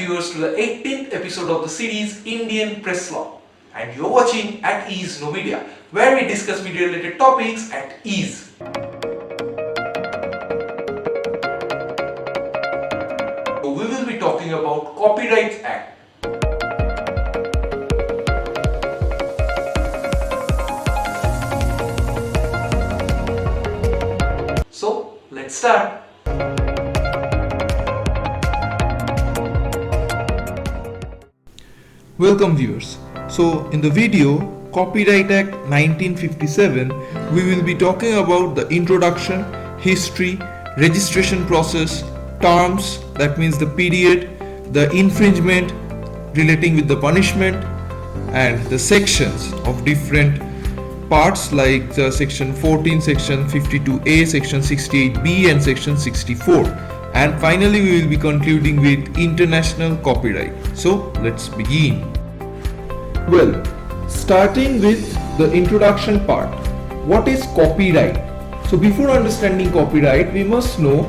viewers to the 18th episode of the series Indian Press Law. And you're watching at Ease No Media, where we discuss media related topics at ease. So we will be talking about Copyright Act. So let's start. Welcome viewers. So in the video Copyright Act 1957 we will be talking about the introduction, history, registration process, terms, that means the period, the infringement relating with the punishment, and the sections of different parts like the section 14, section 52A, section 68B and section 64. And finally we will be concluding with international copyright. So let's begin. Well, starting with the introduction part. What is copyright? So before understanding copyright, we must know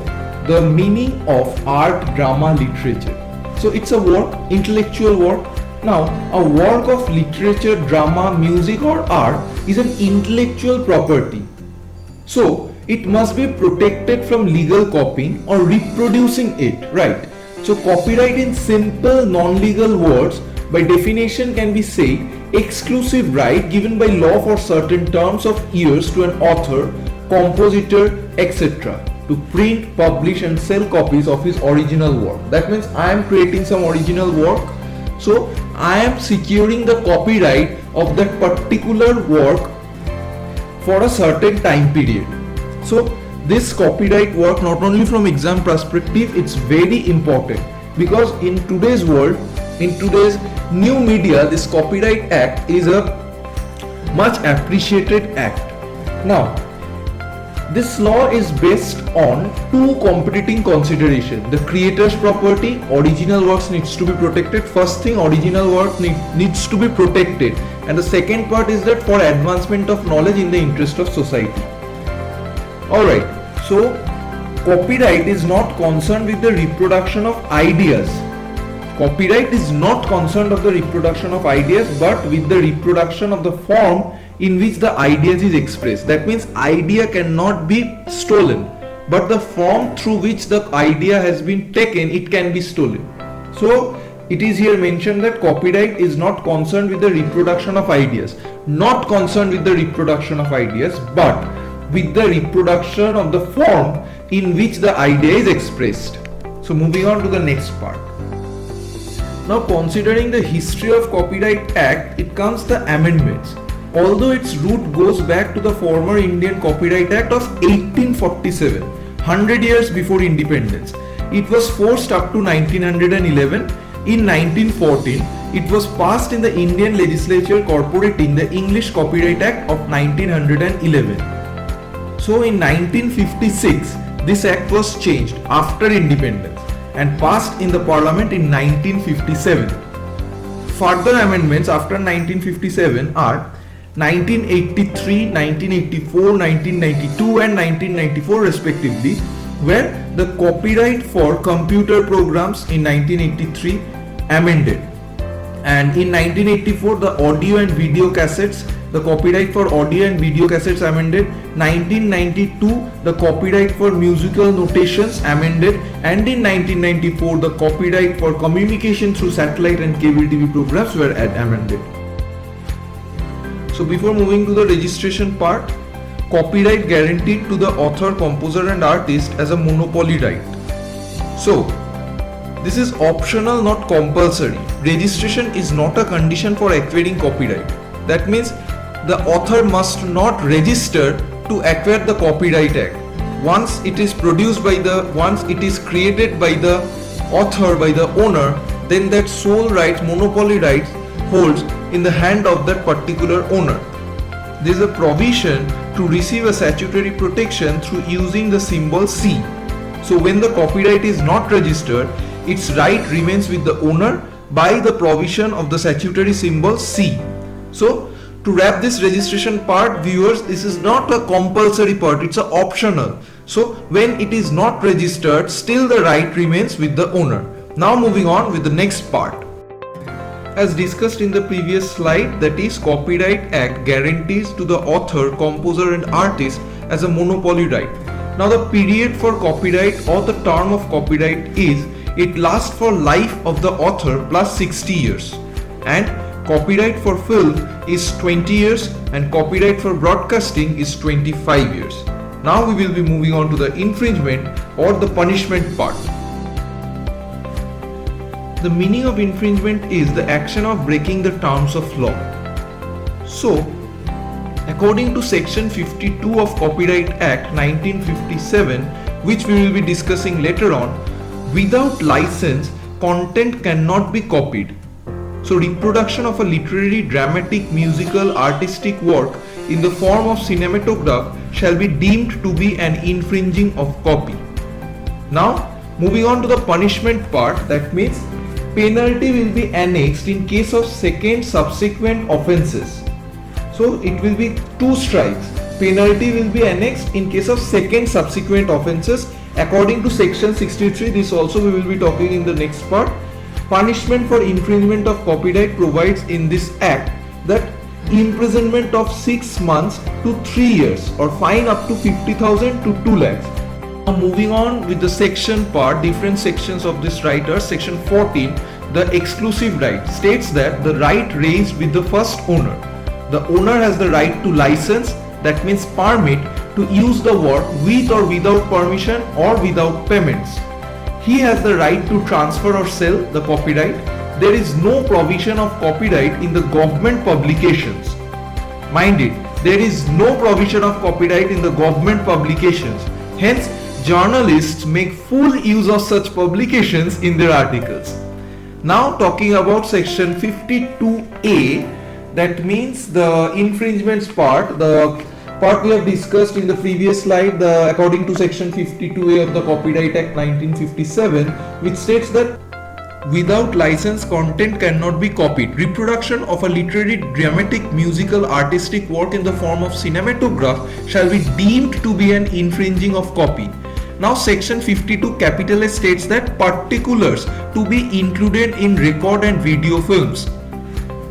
the meaning of art, drama, literature. So it's a work, intellectual work. Now, a work of literature, drama, music or art is an intellectual property. So it must be protected from legal copying or reproducing it, right? So copyright in simple non-legal words by definition can be said exclusive right given by law for certain terms of years to an author, compositor, etc. to print, publish and sell copies of his original work. That means I am creating some original work, so I am securing the copyright of that particular work for a certain time period. So this copyright work, not only from exam perspective, it's very important because in today's world, in today's new media, this Copyright Act is a much appreciated act. Now, this law is based on two competing considerations. The creator's property, original works needs to be protected. First thing, original work needs to be protected. And the second part is that for advancement of knowledge in the interest of society. Alright, so copyright is not concerned with the reproduction of ideas. Copyright is not concerned of the reproduction of ideas but with the reproduction of the form in which the ideas is expressed. That means idea cannot be stolen, but the form through which the idea has been taken, it can be stolen. So it is here mentioned that copyright is not concerned with the reproduction of ideas, not concerned with the reproduction of ideas, but with the reproduction of the form in which the idea is expressed. So moving on to the next part. Now considering the history of Copyright Act, it comes the amendments. Although its root goes back to the former Indian Copyright Act of 1847, 100 years before independence. It was forced up to 1911. In 1914, it was passed in the Indian legislature incorporating the English Copyright Act of 1911. So in 1956, this act was changed after independence and passed in the parliament in 1957. Further amendments after 1957 are 1983, 1984, 1992 and 1994 respectively, where the copyright for computer programs in 1983 amended, and in 1984 the audio and video cassettes, the copyright for audio and video cassettes amended, 1992 the copyright for musical notations amended, and in 1994 the copyright for communication through satellite and cable TV programs were amended. So before moving to the registration part, copyright guaranteed to the author, composer and artist as a monopoly right. So this is optional, not compulsory. Registration is not a condition for acquiring copyright. That means the author must not register to acquire the Copyright Act. Once it is produced by once it is created by the author, by the owner, then that sole right, monopoly right holds in the hand of that particular owner. There is a provision to receive a statutory protection through using the symbol C. So when the copyright is not registered, its right remains with the owner by the provision of the statutory symbol C. So to wrap this registration part, viewers, this is not a compulsory part, it's a optional. So when it is not registered, still the right remains with the owner. Now moving on with the next part. As discussed in the previous slide, that is, Copyright Act guarantees to the author, composer and artist as a monopoly right. Now the period for copyright or the term of copyright is, it lasts for life of the author plus 60 years, and copyright for film is 20 years and copyright for broadcasting is 25 years. Now we will be moving on to the infringement or the punishment part. The meaning of infringement is the action of breaking the terms of law. So, according to section 52 of Copyright Act 1957, which we will be discussing later on, without license, content cannot be copied. So, reproduction of a literary, dramatic, musical, artistic work in the form of cinematograph shall be deemed to be an infringing of copy. Now, moving on to the punishment part, that means penalty will be annexed in case of second subsequent offences. So it will be 2 strikes. Penalty will be annexed in case of second subsequent offences according to section 63. This also we will be talking in the next part. Punishment for infringement of copyright provides in this act that imprisonment of 6 months to 3 years or fine up to 50,000 to 2 lakhs. Now moving on with the section part, different sections of this right are section 14, the exclusive right, states that the right rests with the first owner. The owner has the right to license, that means permit, to use the work with or without permission or without payments. He has the right to transfer or sell the copyright. There is no provision of copyright in the government publications. Mind it, there is no provision of copyright in the government publications. Hence, journalists make full use of such publications in their articles. Now talking about section 52A, that means the infringements part, the part we have discussed in the previous slide, according to section 52A of the Copyright Act 1957, which states that without license content cannot be copied. Reproduction of a literary, dramatic, musical, artistic work in the form of cinematograph shall be deemed to be an infringing of copy. Now section 52 capital S states that particulars to be included in record and video films.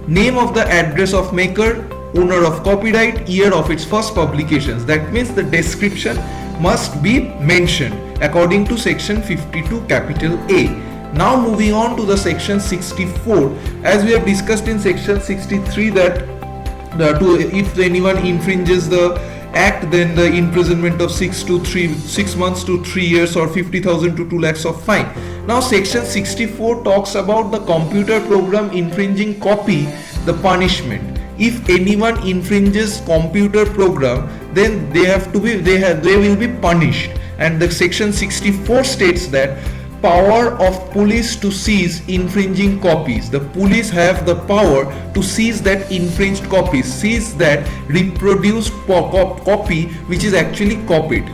Name of the address of maker, owner of copyright, year of its first publications. That means the description must be mentioned according to section 52 capital A. Now moving on to the section 64, as we have discussed in section 63 that if anyone infringes the act, then the imprisonment of 6 months to 3 years or 50,000 to 2 lakhs of fine. Now section 64 talks about the computer program infringing copy, the punishment. If anyone infringes computer program, then they will be punished. And the section 64 states that power of police to seize infringing copies. The police have the power to seize that infringed copies, seize that reproduced copy which is actually copied.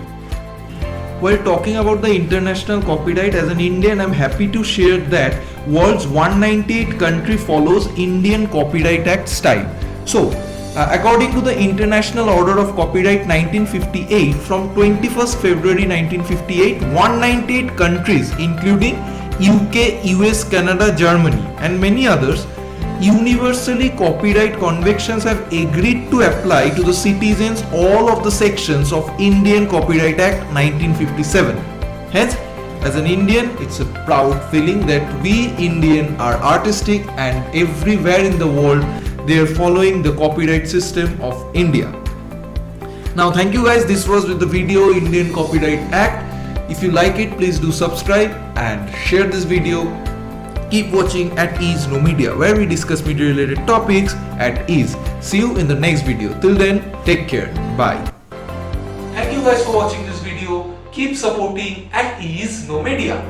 While talking about the international copyright, as an Indian, I am happy to share that world's 198 country follows Indian Copyright Act style. So, according to the International Order of Copyright 1958, from 21st February 1958, 198 countries including UK, US, Canada, Germany and many others, universally copyright conventions have agreed to apply to the citizens all of the sections of Indian Copyright Act 1957. Hence, as an Indian, it's a proud feeling that we Indian are artistic and everywhere in the world they are following the copyright system of India. Now thank you guys, this was with the video Indian Copyright Act. If you like it, please do subscribe and share this video. Keep watching at Ease No Media, where we discuss media related topics at ease. See you in the next video. Till then, take care. Bye. Thank you guys for watching this video. Keep supporting at Ease No Media.